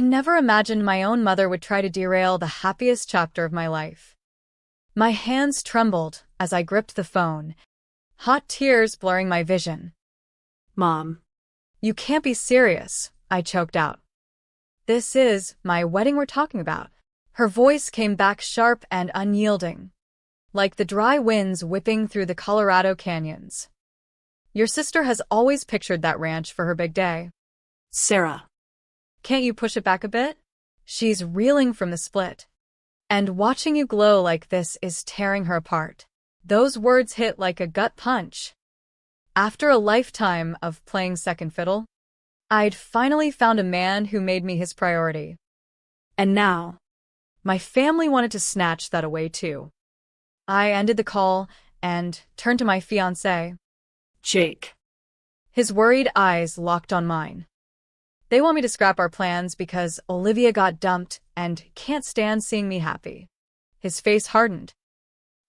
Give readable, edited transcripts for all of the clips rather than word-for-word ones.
never imagined my own mother would try to derail the happiest chapter of my life. My hands trembled as I gripped the phone, hot tears blurring my vision. Mom. You can't be serious, I choked out. This is my wedding we're talking about. Her voice came back sharp and unyielding, like the dry winds whipping through the Colorado canyons. Your sister has always pictured that ranch for her big day. Sarah. Can't you push it back a bit? She's reeling from the split. And watching you glow like this is tearing her apart. Those words hit like a gut punch. After a lifetime of playing second fiddle, I'd finally found a man who made me his priority. And now, my family wanted to snatch that away too. I ended the call and turned to my fiancé. Jake. His worried eyes locked on mine. They want me to scrap our plans because Olivia got dumped and can't stand seeing me happy. His face hardened.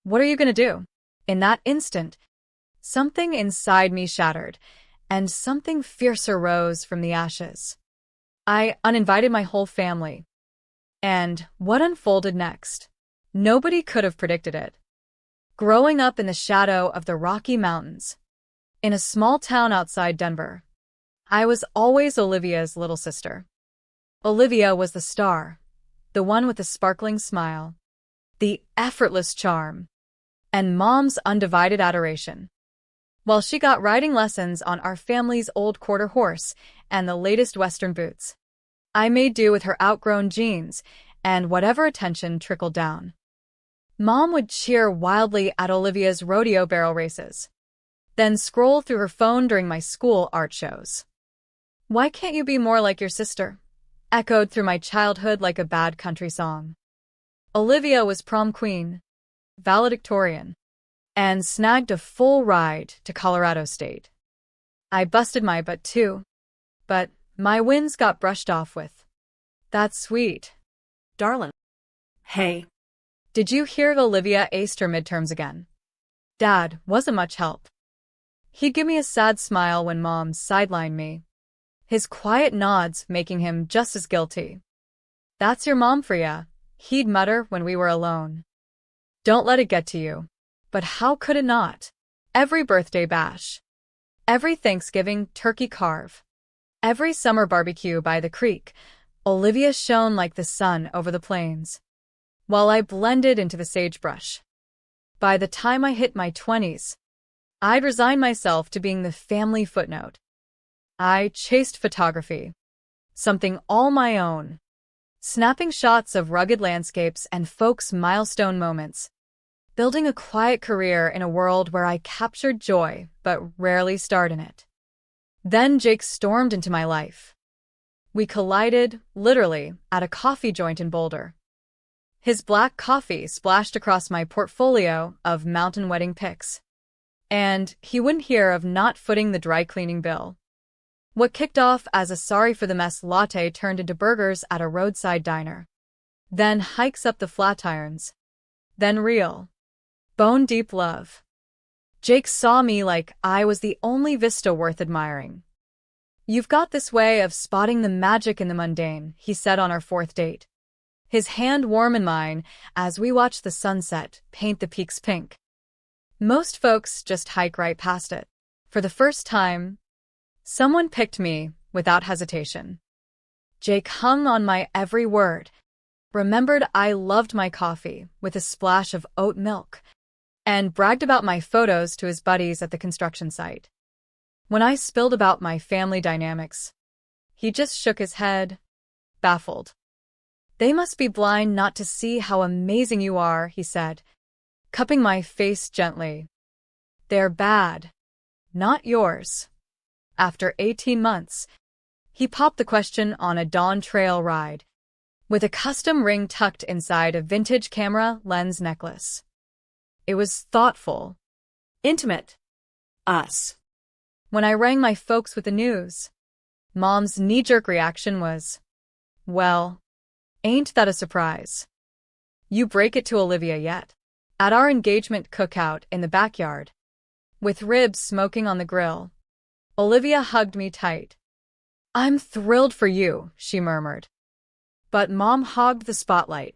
What are you going to do? In that instant, something inside me shattered, and something fiercer rose from the ashes. I uninvited my whole family. And what unfolded next? Nobody could have predicted it. Growing up in the shadow of the Rocky Mountains, in a small town outside Denver, I was always Olivia's little sister. Olivia was the star, the one with the sparkling smile, the effortless charm, and Mom's undivided adoration. While she got riding lessons on our family's old quarter horse and the latest Western boots, I made do with her outgrown jeans and whatever attention trickled down. Mom would cheer wildly at Olivia's rodeo barrel races, then scroll through her phone during my school art shows. Why can't you be more like your sister? Echoed through my childhood like a bad country song. Olivia was prom queen, valedictorian, and snagged a full ride to Colorado State. I busted my butt too, but my wins got brushed off with. That's sweet. Darling. Hey. Did you hear Olivia aced her midterms again? Dad wasn't much help. He'd give me a sad smile when Mom sidelined me, his quiet nods making him just as guilty. That's your mom for ya, he'd mutter when we were alone. Don't let it get to you. But how could it not? Every birthday bash, every Thanksgiving turkey carve, every summer barbecue by the creek, Olivia shone like the sun over the plains, while I blended into the sagebrush. By the time I hit my 20s, I'd resigned myself to being the family footnote. I chased photography, something all my own, snapping shots of rugged landscapes and folks' milestone moments, building a quiet career in a world where I captured joy but rarely starred in it. Then Jake stormed into my life. We collided, literally, at a coffee joint in Boulder. His black coffee splashed across my portfolio of mountain wedding pics, and he wouldn't hear of not footing the dry cleaning bill. What kicked off as a sorry-for-the-mess latte turned into burgers at a roadside diner. Then hikes up the Flatirons. Then real, bone-deep love. Jake saw me like I was the only vista worth admiring. You've got this way of spotting the magic in the mundane, he said on our fourth date, his hand warm in mine as we watched the sunset paint the peaks pink. Most folks just hike right past it. For the first time, someone picked me without hesitation. Jake hung on my every word, remembered I loved my coffee with a splash of oat milk, and bragged about my photos to his buddies at the construction site. When I spilled about my family dynamics, he just shook his head, baffled. They must be blind not to see how amazing you are, he said, cupping my face gently. They're bad, not yours. After 18 months, he popped the question on a dawn trail ride, with a custom ring tucked inside a vintage camera lens necklace. It was thoughtful, intimate. Us. When I rang my folks with the news, Mom's knee-jerk reaction was, well, ain't that a surprise? You break it to Olivia yet? At our engagement cookout in the backyard, with ribs smoking on the grill, Olivia hugged me tight. I'm thrilled for you, she murmured. but Mom hogged the spotlight,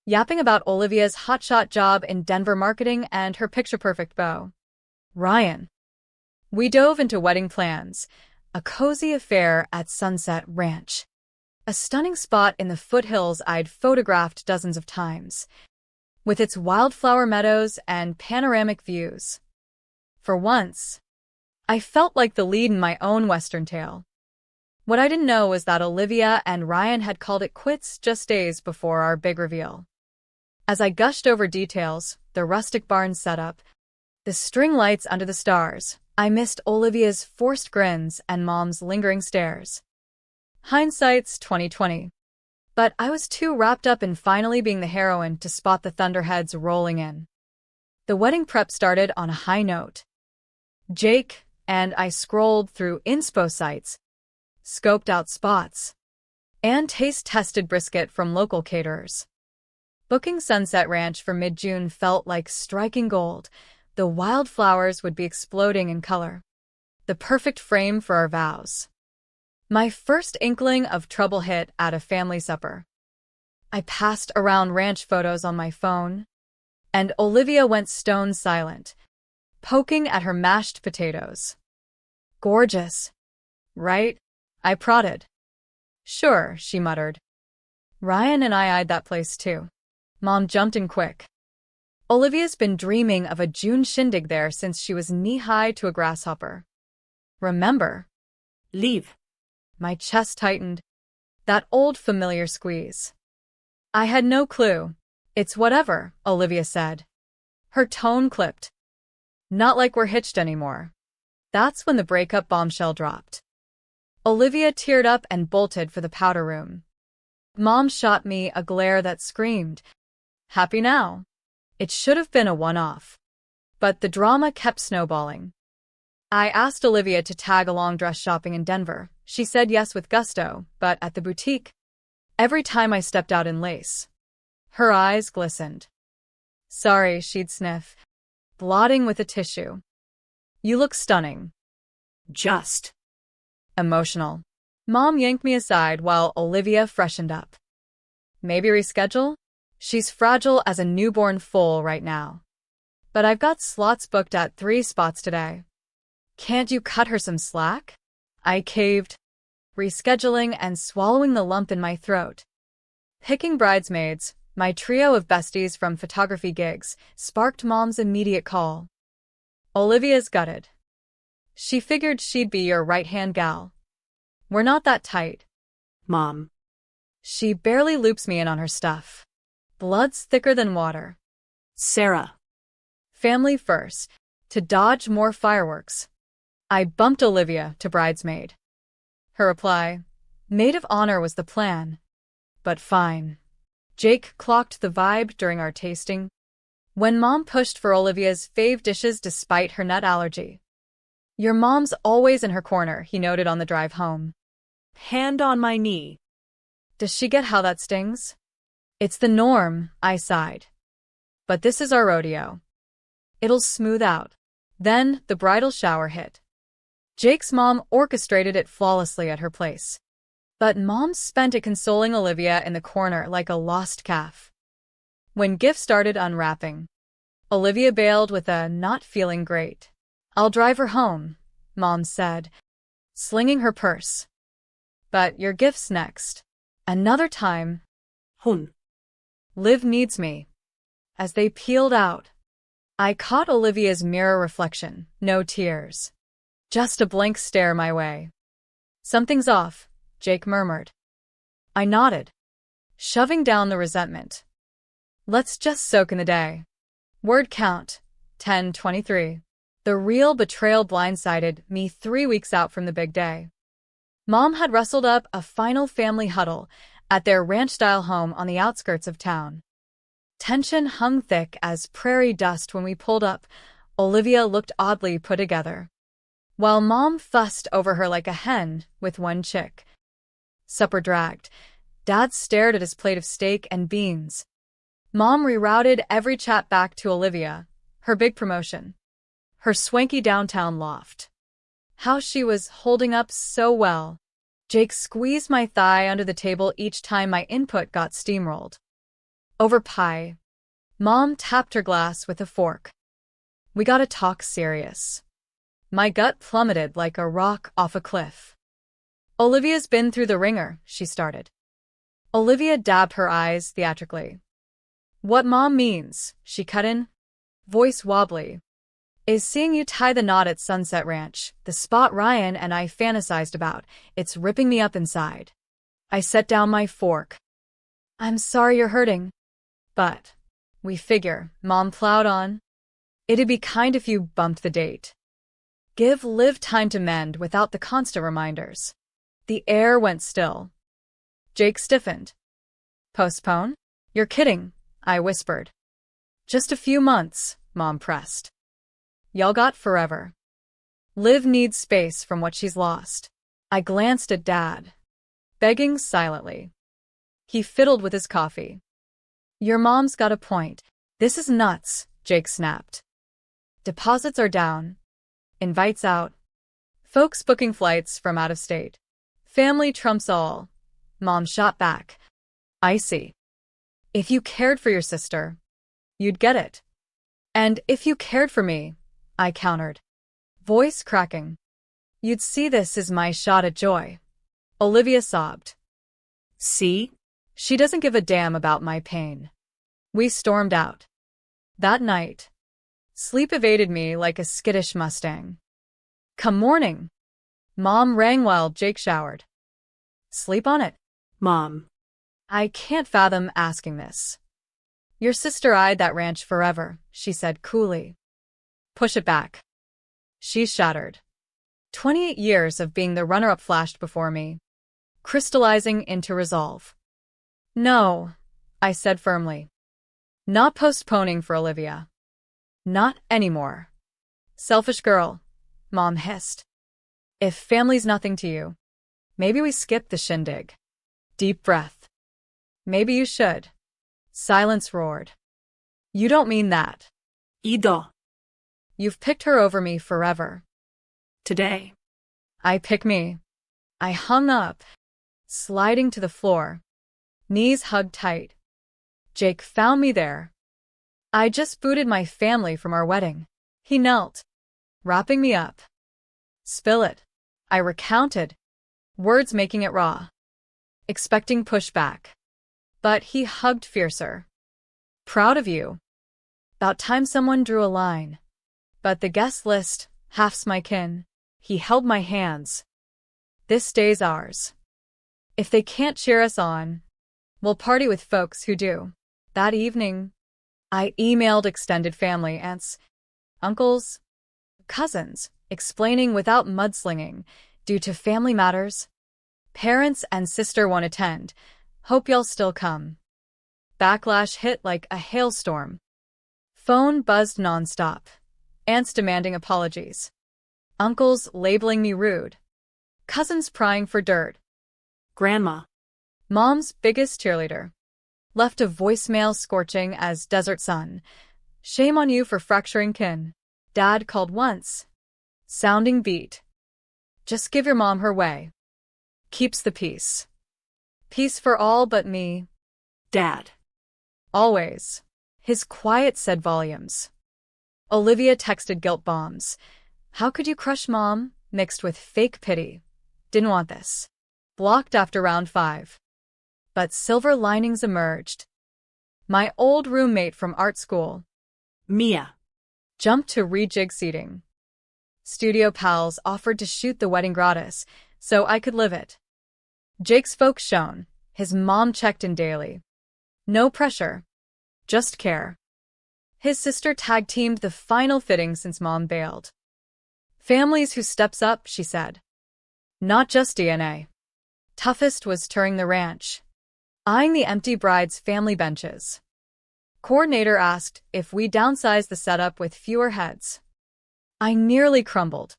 yapping about Olivia's hotshot job in Denver marketing and her picture-perfect beau, Ryan. We dove into wedding plans, a cozy affair at Sunset Ranch, a stunning spot in the foothills I'd photographed dozens of times, with its wildflower meadows and panoramic views. For once, I felt like the lead in my own Western tale. What I didn't know was that Olivia and Ryan had called it quits just days before our big reveal. As I gushed over details, the rustic barn setup, the string lights under the stars, I missed Olivia's forced grins and Mom's lingering stares. Hindsight's 2020. But I was too wrapped up in finally being the heroine to spot the thunderheads rolling in. The wedding prep started on a high note. Jake and I scrolled through inspo sites, scoped out spots, and taste-tested brisket from local caterers. Booking Sunset Ranch for mid-June felt like striking gold. The wildflowers would be exploding in color. The perfect frame for our vows. My first inkling of trouble hit at a family supper. I passed around ranch photos on my phone, and Olivia went stone silent, poking at her mashed potatoes. Gorgeous, right? I prodded. Sure, she muttered. Ryan and I eyed that place too. Mom jumped in quick. Olivia's been dreaming of a June shindig there since she was knee-high to a grasshopper. Remember? Leave. My chest tightened. That old familiar squeeze. I had no clue. It's whatever, Olivia said. Her tone clipped. Not like we're hitched anymore. That's when the breakup bombshell dropped. Olivia teared up and bolted for the powder room. Mom shot me a glare that screamed, "Happy now." It should have been a one-off. But the drama kept snowballing. I asked Olivia to tag along dress shopping in Denver. She said yes with gusto, but at the boutique, every time I stepped out in lace, her eyes glistened. Sorry, she'd sniff, blotting with a tissue. You look stunning. Just. Emotional. Mom yanked me aside while Olivia freshened up. Maybe reschedule? She's fragile as a newborn foal right now. But I've got slots booked at 3 spots today. Can't you cut her some slack? I caved, rescheduling and swallowing the lump in my throat. Picking bridesmaids, my trio of besties from photography gigs, sparked Mom's immediate call. Olivia's gutted. She figured she'd be your right-hand gal. We're not that tight. Mom. She barely loops me in on her stuff. Blood's thicker than water. Sarah. Family first, to dodge more fireworks. I bumped Olivia to bridesmaid. Her reply, maid of honor was the plan. But fine. Jake clocked the vibe during our tasting, when Mom pushed for Olivia's fave dishes despite her nut allergy. Your mom's always in her corner, he noted on the drive home. Hand on my knee. Does she get how that stings? It's the norm, I sighed. But this is our rodeo. It'll smooth out. Then the bridal shower hit. Jake's mom orchestrated it flawlessly at her place. But Mom spent it consoling Olivia in the corner like a lost calf. When gifts started unwrapping, Olivia bailed with a not feeling great. I'll drive her home, Mom said, slinging her purse. But your gift's next. Another time. Hun. Liv needs me. As they peeled out, I caught Olivia's mirror reflection, no tears. Just a blank stare my way. Something's off, Jake murmured. I nodded, shoving down the resentment. Let's just soak in the day. Word count, 10:23. The real betrayal blindsided me 3 weeks out from the big day. Mom had rustled up a final family huddle at their ranch-style home on the outskirts of town. Tension hung thick as prairie dust when we pulled up. Olivia looked oddly put together, while Mom fussed over her like a hen with one chick. Supper dragged. Dad stared at his plate of steak and beans. Mom rerouted every chat back to Olivia, her big promotion, her swanky downtown loft. How she was holding up so well. Jake squeezed my thigh under the table each time my input got steamrolled. Over pie. Mom tapped her glass with a fork. We gotta talk serious. My gut plummeted like a rock off a cliff. Olivia's been through the ringer, she started. Olivia dabbed her eyes theatrically. What Mom means, she cut in, voice wobbly, is seeing you tie the knot at Sunset Ranch, the spot Ryan and I fantasized about. It's ripping me up inside. I set down my fork. I'm sorry you're hurting. But we figure, Mom plowed on. It'd be kind if you bumped the date. Give Liv time to mend without the constant reminders. The air went still. Jake stiffened. Postpone? You're kidding, I whispered. Just a few months, Mom pressed. Y'all got forever. Liv needs space from what she's lost. I glanced at Dad, begging silently. He fiddled with his coffee. Your mom's got a point. This is nuts, Jake snapped. Deposits are down. Invites out. Folks booking flights from out of state. Family trumps all. Mom shot back. I see. If you cared for your sister, you'd get it. And if you cared for me, I countered, voice cracking, you'd see this as my shot at joy. Olivia sobbed. See? She doesn't give a damn about my pain. We stormed out. That night, sleep evaded me like a skittish Mustang. Come morning. Mom rang while Jake showered. Sleep on it. Mom. I can't fathom asking this. Your sister eyed that ranch forever, she said coolly. Push it back. She's shattered. 28 years of being the runner-up flashed before me, crystallizing into resolve. No, I said firmly. Not postponing for Olivia. Not anymore. Selfish girl, Mom hissed. If family's nothing to you, maybe we skip the shindig. Deep breath. Maybe you should. Silence roared. You don't mean that. Ido. You've picked her over me forever. Today. I pick me. I hung up, sliding to the floor, knees hugged tight. Jake found me there. I just booted my family from our wedding. He knelt, wrapping me up. Spill it. I recounted, words making it raw, expecting pushback. But he hugged fiercer. Proud of you. About time someone drew a line. But the guest list, half's my kin. He held my hands. This day's ours. If they can't cheer us on, we'll party with folks who do. That evening, I emailed extended family, aunts, uncles, cousins, explaining without mudslinging, due to family matters. Parents and sister won't attend. Hope y'all still come. Backlash hit like a hailstorm. Phone buzzed nonstop. Aunts demanding apologies. Uncles labeling me rude. Cousins prying for dirt. Grandma. Mom's biggest cheerleader. Left a voicemail scorching as desert sun. Shame on you for fracturing kin. Dad called once. Sounding beat. Just give your mom her way. Keeps the peace. Peace for all but me. Dad. Always. His quiet said volumes. Olivia texted guilt bombs. How could you crush Mom? Mixed with fake pity. Didn't want this. Blocked after round 5. But silver linings emerged. My old roommate from art school, Mia. jumped to rejig seating. Studio pals offered to shoot the wedding gratis, so I could live it. Jake's folks shone. His mom checked in daily. No pressure. Just care. His sister tag-teamed the final fitting since Mom bailed. Families who steps up, she said. Not just DNA. Toughest was touring the ranch, eyeing the empty bride's family benches. Coordinator asked if we downsized the setup with fewer heads. I nearly crumbled.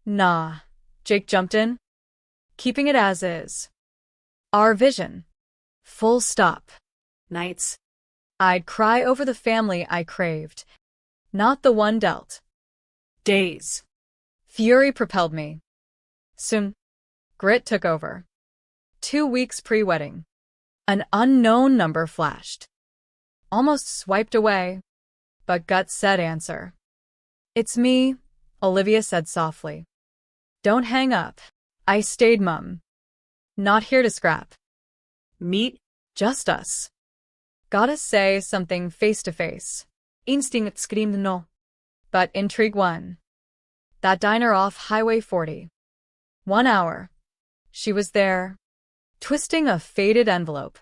Nah, Jake jumped in. Keeping it as is. Our vision. Full stop. Nights. I'd cry over the family I craved, not the one dealt. Days. Fury propelled me. Soon. Grit took over. 2 weeks pre-wedding. An unknown number flashed. Almost swiped away, but gut said answer. "It's me," Olivia said softly. "Don't hang up. I stayed mum. Not here to scrap. Meet? Just us. Gotta say something face to face." Instinct screamed no. But intrigue won. That diner off Highway 40. 1 hour. She was there, twisting a faded envelope,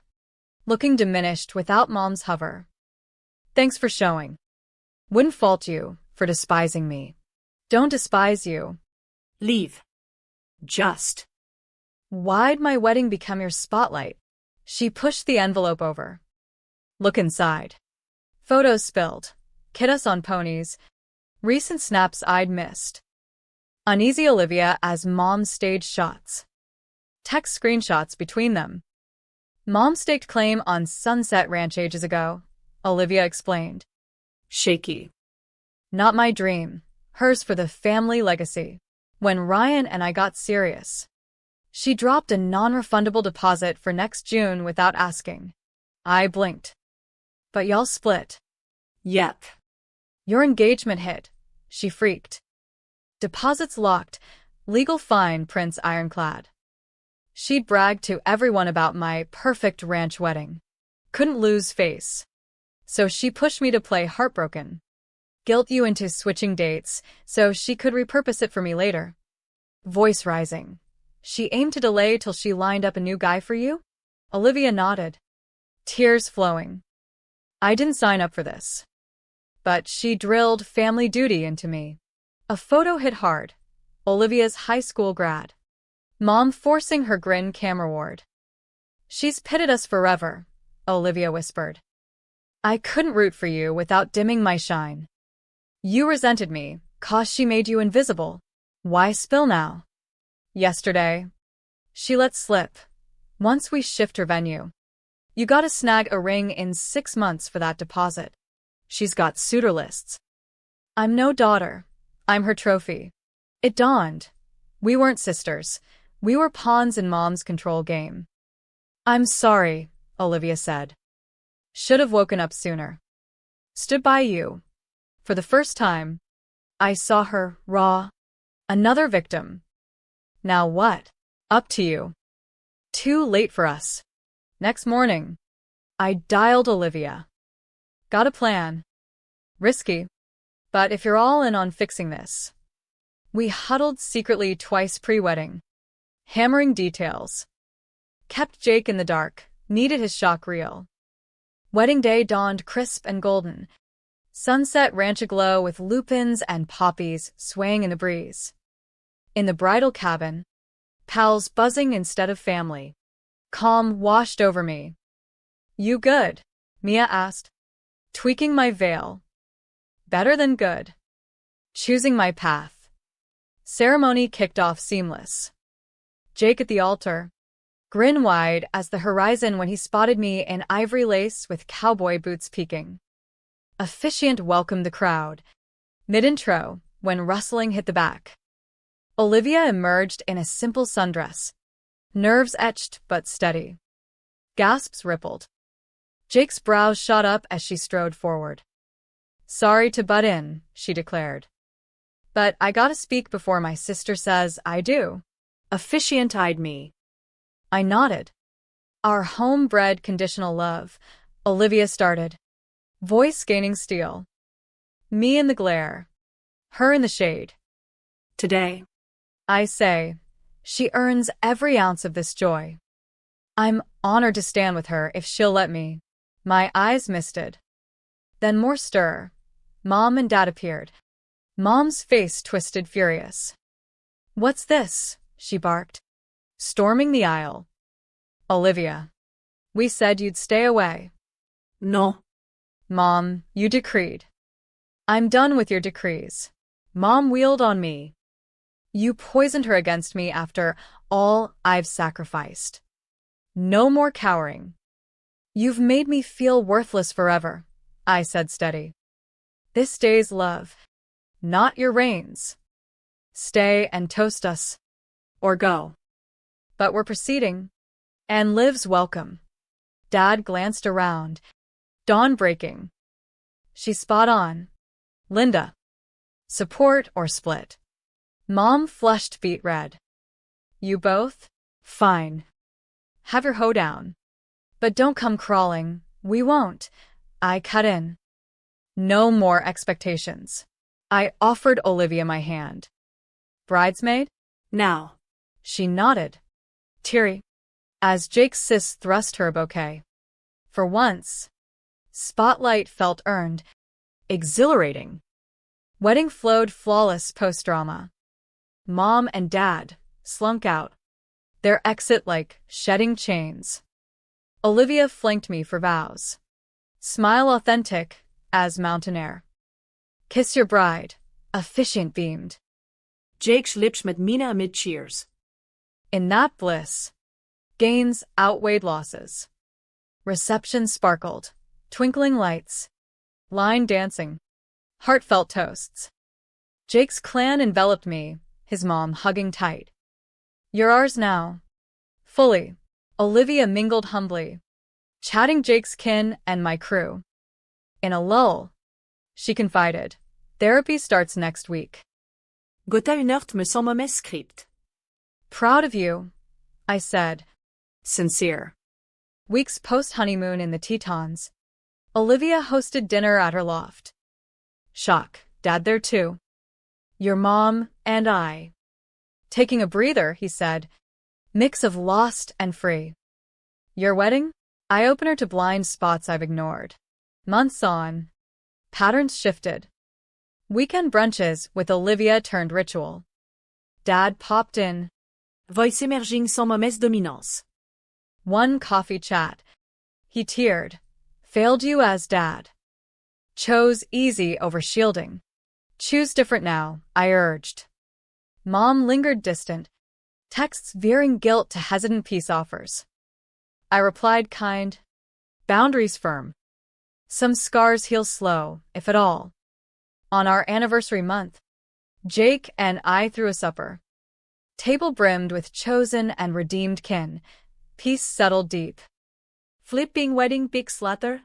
looking diminished without Mom's hover. "Thanks for showing. Wouldn't fault you for despising me. Don't despise you." Leave. Just. "Why'd my wedding become your spotlight?" She pushed the envelope over. "Look inside. Photos spilled. Kid us on ponies. Recent snaps I'd missed." Uneasy Olivia as Mom staged shots. Text screenshots between them. "Mom staked claim on Sunset Ranch ages ago," Olivia explained. Shaky. "Not my dream. Hers for the family legacy." When Ryan and I got serious, she dropped a non-refundable deposit for next June without asking. I blinked. "But y'all split." Yep. "Your engagement hit," she freaked. "Deposits locked, legal fine prints ironclad." She'd bragged to everyone about my perfect ranch wedding. Couldn't lose face. So she pushed me to play Heartbroken. Guilt you into switching dates so she could repurpose it for me later. Voice rising. "She aimed to delay till she lined up a new guy for you?" Olivia nodded. Tears flowing. "I didn't sign up for this." But she drilled family duty into me. A photo hit hard. Olivia's high school grad. Mom forcing her grin camera-ward. "She's pitted us forever," Olivia whispered. "I couldn't root for you without dimming my shine. You resented me, 'cause she made you invisible. Why spill now?" Yesterday, she let slip. "Once we shift her venue, you gotta snag a ring in 6 months for that deposit. She's got suitor lists." I'm no daughter. I'm her trophy. It dawned. We weren't sisters. We were pawns in Mom's control game. "I'm sorry," Olivia said. "Should have woken up sooner. Stood by you." For the first time, I saw her raw. Another victim. Now what? Up to you. Too late for us. Next morning, I dialed Olivia. "Got a plan. Risky. But if you're all in on fixing this." We huddled secretly twice pre-wedding. Hammering details. Kept Jake in the dark, needed his shock reel. Wedding day dawned crisp and golden. Sunset Ranch aglow with lupins and poppies swaying in the breeze. In the bridal cabin, pals buzzing instead of family. Calm washed over me. "You good?" Mia asked, tweaking my veil. "Better than good." Choosing my path. Ceremony kicked off seamless. Jake at the altar, grin wide as the horizon when he spotted me in ivory lace with cowboy boots peeking. Officiant welcomed the crowd. Mid-intro, when rustling hit the back. Olivia emerged in a simple sundress. Nerves etched but steady. Gasps rippled. Jake's brows shot up as she strode forward. "Sorry to butt in," she declared. "But I gotta speak before my sister says I do." Officiant eyed me. I nodded. "Our homebred conditional love," Olivia started. Voice gaining steel. Me in the glare. Her in the shade. Today. I say, she earns every ounce of this joy. I'm honored to stand with her if she'll let me. My eyes misted. Then more stir. Mom and Dad appeared. Mom's face twisted furious. "What's this?" she barked, storming the aisle. "Olivia, we said you'd stay away." No. "Mom, you decreed." "I'm done with your decrees." Mom wheeled on me. "You poisoned her against me after all I've sacrificed. No more cowering." "You've made me feel worthless forever," I said steady. "This day's love, not your reigns. Stay and toast us. Or go." but we're proceeding. And Liv's welcome. Dad glanced around. Dawn breaking. She's spot on. Linda. Support or split? Mom flushed beet red. You both? Fine. Have your hoedown. But don't come crawling. We won't. I cut in. No more expectations. I offered Olivia my hand. Bridesmaid? Now. She nodded. Teary. As Jake's sis thrust her a bouquet. For once, spotlight felt earned. Exhilarating. Wedding flowed flawless post-drama. Mom and Dad slunk out, their exit like shedding chains. Olivia flanked me for vows. Smile authentic as mountain air. Kiss your bride, efficient beamed. Jake schlips met Mina amid cheers. In that bliss, gains outweighed losses. Reception sparkled, twinkling lights, line dancing, heartfelt toasts. Jake's clan enveloped me, his mom hugging tight. You're ours now. Fully. Olivia mingled humbly, chatting Jake's kin and my crew. In a lull, she confided, therapy starts next week. Gota une heure me sans mauvais script. Proud of you, I said. Sincere. Weeks post-honeymoon in the Tetons, Olivia hosted dinner at her loft. Shock, Dad there too. Your mom and I. Taking a breather, he said. Mix of lost and free. Your wedding? Eye-opener to blind spots I've ignored. Months on. Patterns shifted. Weekend brunches with Olivia turned ritual. Dad popped in. Voice émerging sans mauvaise dominance. One coffee chat. He teared. Failed you as Dad. Chose easy over shielding. Choose different now, I urged. Mom lingered distant, texts veering guilt to hesitant peace offers. I replied kind. Boundaries firm. Some scars heal slow, if at all. On our anniversary month, Jake and I threw a supper. Table brimmed with chosen and redeemed kin. Peace settled deep. Flipping wedding big slatter?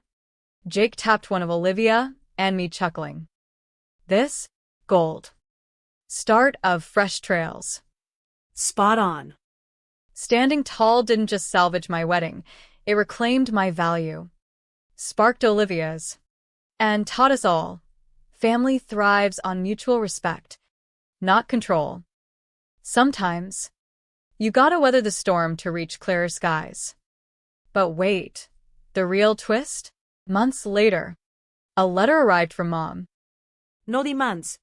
Jake tapped one of Olivia and me chuckling. This? Gold. Start of fresh trails. Spot on. Standing tall didn't just salvage my wedding, it reclaimed my value. Sparked Olivia's. And taught us all. Family thrives on mutual respect, not control. Sometimes, you gotta weather the storm to reach clearer skies. But wait, the real twist? Months later, a letter arrived from Mom. No demands.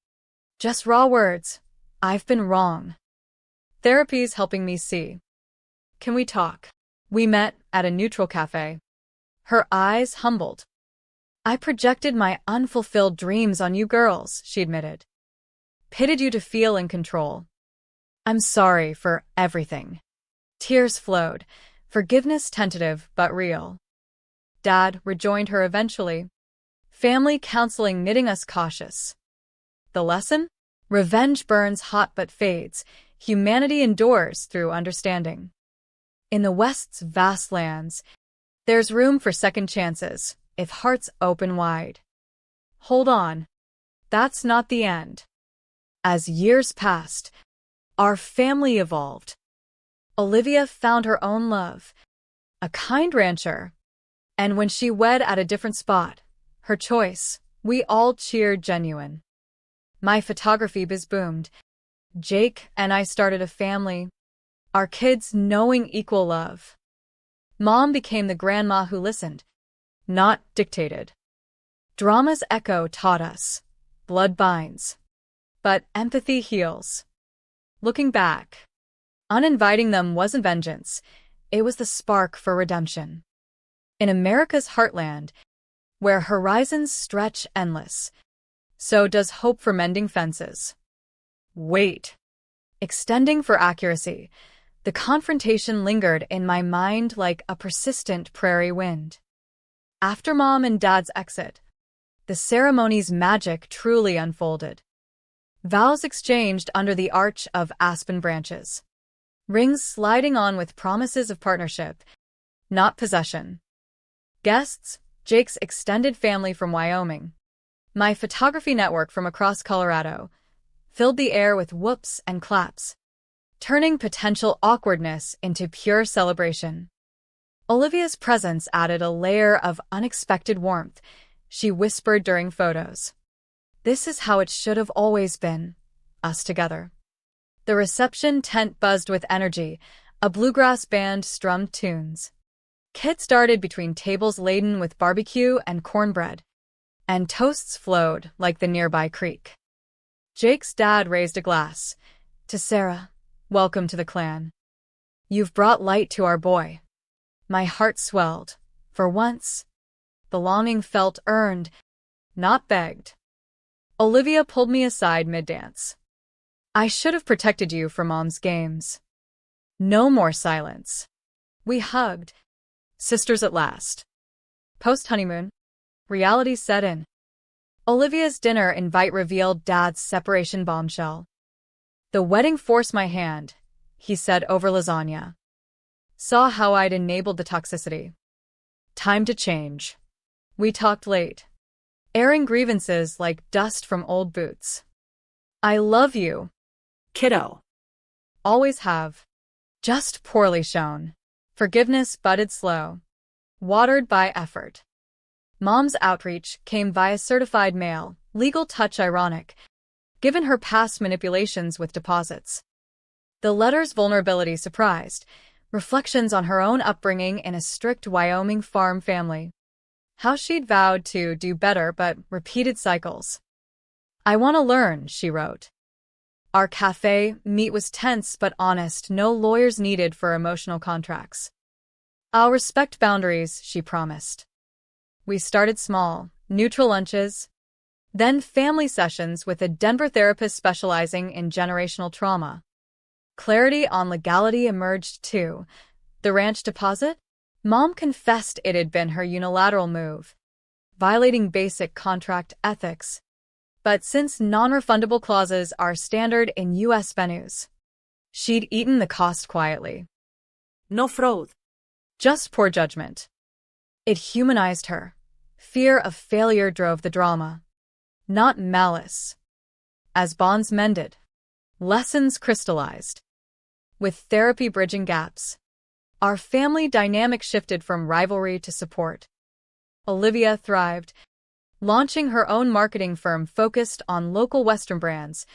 Just raw words. I've been wrong. Therapy's helping me see. Can we talk? We met at a neutral cafe. Her eyes humbled. I projected my unfulfilled dreams on you girls, she admitted. Pitted you to feel in control. I'm sorry for everything. Tears flowed, forgiveness tentative but real. Dad rejoined her eventually. Family counseling knitting us cautious. The lesson? Revenge burns hot but fades. Humanity endures through understanding. In the West's vast lands, there's room for second chances, if hearts open wide. Hold on. That's not the end. As years passed, our family evolved. Olivia found her own love, a kind rancher. And when she wed at a different spot, her choice, we all cheered genuine. My photography biz boomed. Jake and I started a family, our kids knowing equal love. Mom became the grandma who listened, not dictated. Drama's echo taught us, blood binds, but empathy heals. Looking back, uninviting them wasn't vengeance, it was the spark for redemption. In America's heartland, where horizons stretch endless, so does hope for mending fences. Wait. Extending for accuracy, the confrontation lingered in my mind like a persistent prairie wind. After Mom and Dad's exit, the ceremony's magic truly unfolded. Vows exchanged under the arch of aspen branches. Rings sliding on with promises of partnership, not possession. Guests, Jake's extended family from Wyoming. My photography network from across Colorado filled the air with whoops and claps, turning potential awkwardness into pure celebration. Olivia's presence added a layer of unexpected warmth. She whispered during photos. "This is how it should have always been, us together." The reception tent buzzed with energy. A bluegrass band strummed tunes. Kids darted between tables laden with barbecue and cornbread, and toasts flowed like the nearby creek. Jake's dad raised a glass. "To Sarah, welcome to the clan. You've brought light to our boy." My heart swelled. For once, belonging felt earned, not begged. Olivia pulled me aside mid-dance. "I should have protected you from Mom's games." No more silence. We hugged. Sisters at last. Post-honeymoon, reality set in. Olivia's dinner invite revealed Dad's separation bombshell. "The wedding forced my hand," he said over lasagna. Saw how I'd enabled the toxicity. Time to change. We talked late, airing grievances like dust from old boots. "I love you, Kiddo. always have. Just poorly shown." Forgiveness budded slow, watered by effort. Mom's outreach came via certified mail, legal touch ironic, given her past manipulations with deposits. The letter's vulnerability surprised, reflections on her own upbringing in a strict Wyoming farm family. How she'd vowed to do better but repeated cycles. "I want to learn," she wrote. Our cafe meet was tense but honest, no lawyers needed for emotional contracts. "I'll respect boundaries," she promised. We started small, neutral lunches, then family sessions with a Denver therapist specializing in generational trauma. Clarity on legality emerged too. The ranch deposit? Mom confessed it had been her unilateral move, violating basic contract ethics. But since non-refundable clauses are standard in U.S. venues, she'd eaten the cost quietly. No fraud. Just poor judgment. It humanized her. Fear of failure drove the drama, not malice. As bonds mended, lessons crystallized. With therapy bridging gaps, our family dynamic shifted from rivalry to support. Olivia thrived, launching her own marketing firm focused on local Western brands,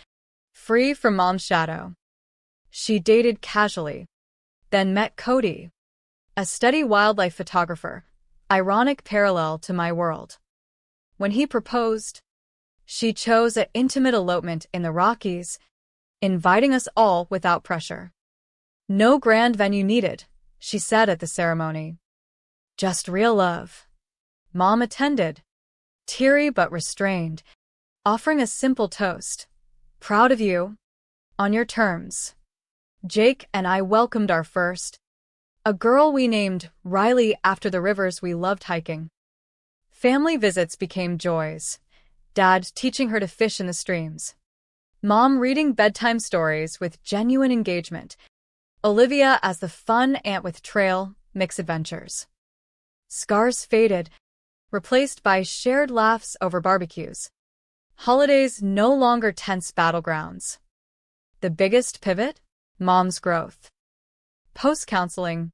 free from Mom's shadow. She dated casually, then met Cody, a steady wildlife photographer, ironic parallel to my world. When he proposed, she chose an intimate elopement in the Rockies, inviting us all without pressure. "No grand venue needed," she said at the ceremony. "Just real love." Mom attended, teary but restrained, offering a simple toast. "Proud of you. On your terms." Jake and I welcomed our first, a girl we named Riley after the rivers we loved hiking. Family visits became joys, Dad teaching her to fish in the streams, Mom reading bedtime stories with genuine engagement, Olivia as the fun aunt with trail mix adventures. Scars faded, replaced by shared laughs over barbecues. Holidays no longer tense battlegrounds. The biggest pivot? Mom's growth. Post-counseling,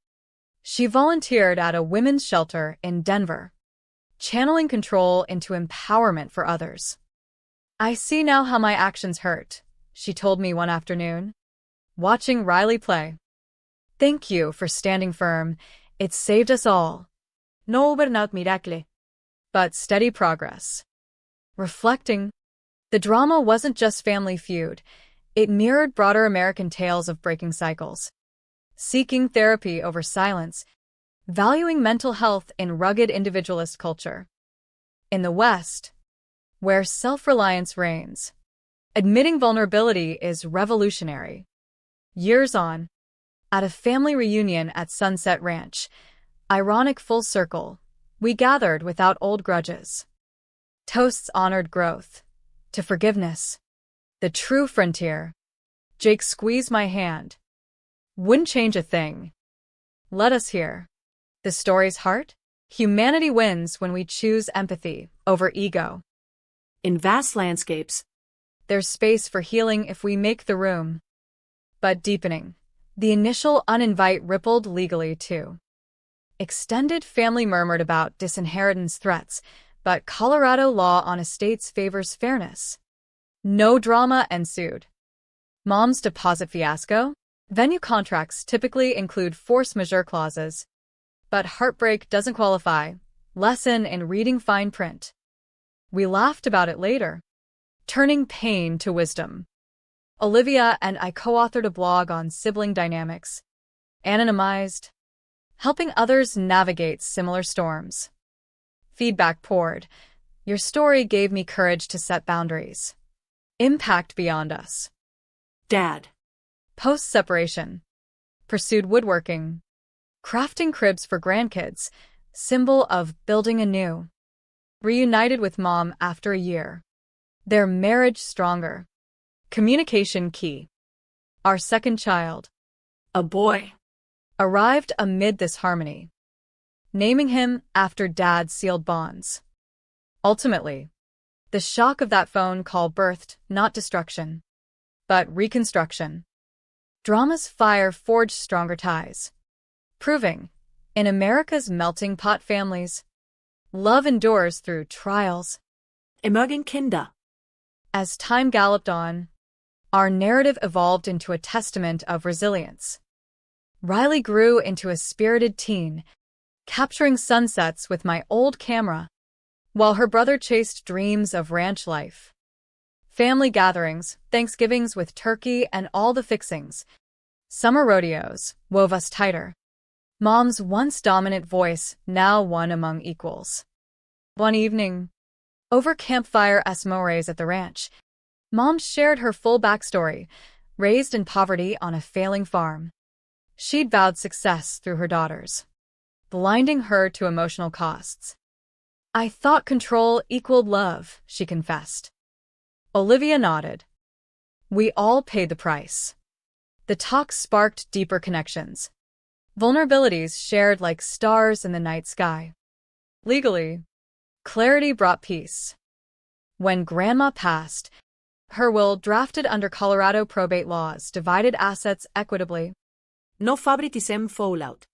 she volunteered at a women's shelter in Denver, channeling control into empowerment for others. "I see now how my actions hurt," she told me one afternoon, watching Riley play. "Thank you for standing firm. It saved us all." No burnout miracle. But steady progress. Reflecting, the drama wasn't just family feud. It mirrored broader American tales of breaking cycles. Seeking therapy over silence, valuing mental health in rugged individualist culture. In the West, where self-reliance reigns, admitting vulnerability is revolutionary. Years on, at a family reunion at Sunset Ranch, ironic full circle, we gathered without old grudges. Toasts honored growth, to forgiveness, the true frontier. Jake squeezed my hand. Wouldn't change a thing. Let us hear the story's heart. Humanity wins when we choose empathy over ego. In vast landscapes, There's space for healing if we make the room. But deepening. The initial uninvite rippled legally too. Extended family murmured about disinheritance threats, but Colorado law on estates favors fairness. No drama ensued. Mom's deposit fiasco? Venue contracts typically include force majeure clauses. But heartbreak doesn't qualify. Lesson in reading fine print. We laughed about it later. Turning pain to wisdom. Olivia and I co-authored a blog on sibling dynamics. Anonymized. Helping others navigate similar storms. Feedback poured. Your story gave me courage to set boundaries. Impact beyond us. Dad. Post-separation. Pursued woodworking. Crafting cribs for grandkids, symbol of building anew. Reunited with Mom after a year. Their marriage stronger. Communication key. Our second child. A boy. Arrived amid this harmony. Naming him after Dad's sealed bonds. Ultimately, the shock of that phone call birthed not destruction, but reconstruction. Drama's fire forged stronger ties. Proving, in America's melting pot families, love endures through trials. Emerging Kinder. As time galloped on, our narrative evolved into a testament of resilience. Riley grew into a spirited teen, capturing sunsets with my old camera, while her brother chased dreams of ranch life. Family gatherings, Thanksgivings with turkey and all the fixings, summer rodeos wove us tighter. Mom's once dominant voice, now one among equals. One evening, over campfire esmores at the ranch, Mom shared her full backstory, raised in poverty on a failing farm. She'd vowed success through her daughters, blinding her to emotional costs. I thought control equaled love, she confessed. Olivia nodded. We all paid the price. The talk sparked deeper connections. Vulnerabilities shared like stars in the night sky. Legally, clarity brought peace. When Grandma passed, her will, drafted under Colorado probate laws, divided assets equitably. No favoritism fallout.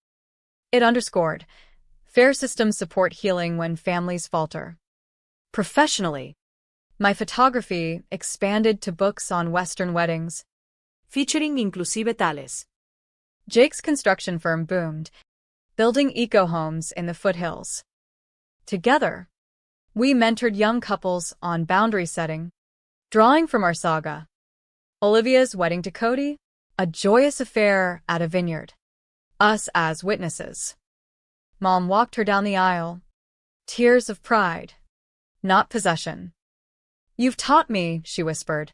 It underscored, fair systems support healing when families falter. Professionally, my photography expanded to books on Western weddings. Featuring inclusive tales. Jake's construction firm boomed, building eco-homes in the foothills. Together, we mentored young couples on boundary setting, drawing from our saga. Olivia's wedding to Cody, a joyous affair at a vineyard. Us as witnesses. Mom walked her down the aisle. Tears of pride, not possession. You've taught me, she whispered.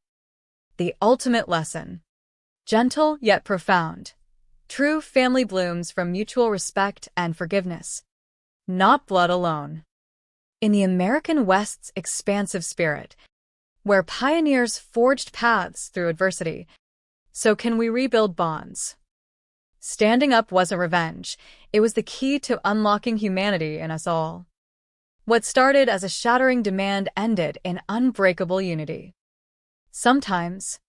The ultimate lesson. Gentle yet profound. True family blooms from mutual respect and forgiveness, not blood alone. In the American West's expansive spirit, where pioneers forged paths through adversity, so can we rebuild bonds. Standing up wasn't revenge, it was the key to unlocking humanity in us all. What started as a shattering demand ended in unbreakable unity. Sometimes,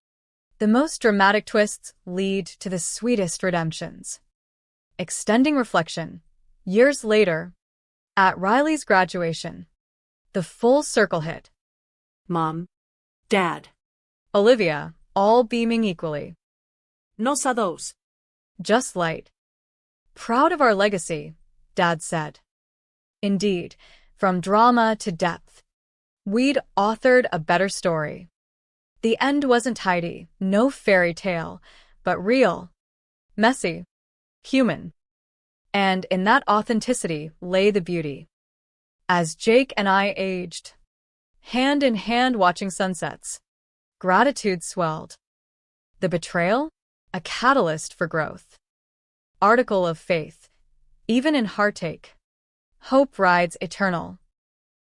the most dramatic twists lead to the sweetest redemptions. Extending reflection. Years later, at Riley's graduation, the full circle hit. Mom. Dad. Olivia, all beaming equally. Nos a dos. Just light. Proud of our legacy, Dad said. Indeed, from drama to depth, we'd authored a better story. The end wasn't tidy, no fairy tale, but real, messy, human. And in that authenticity lay the beauty. As Jake and I aged, hand in hand watching sunsets, gratitude swelled. The betrayal? A catalyst for growth. Article of faith. Even in heartache, hope rides eternal.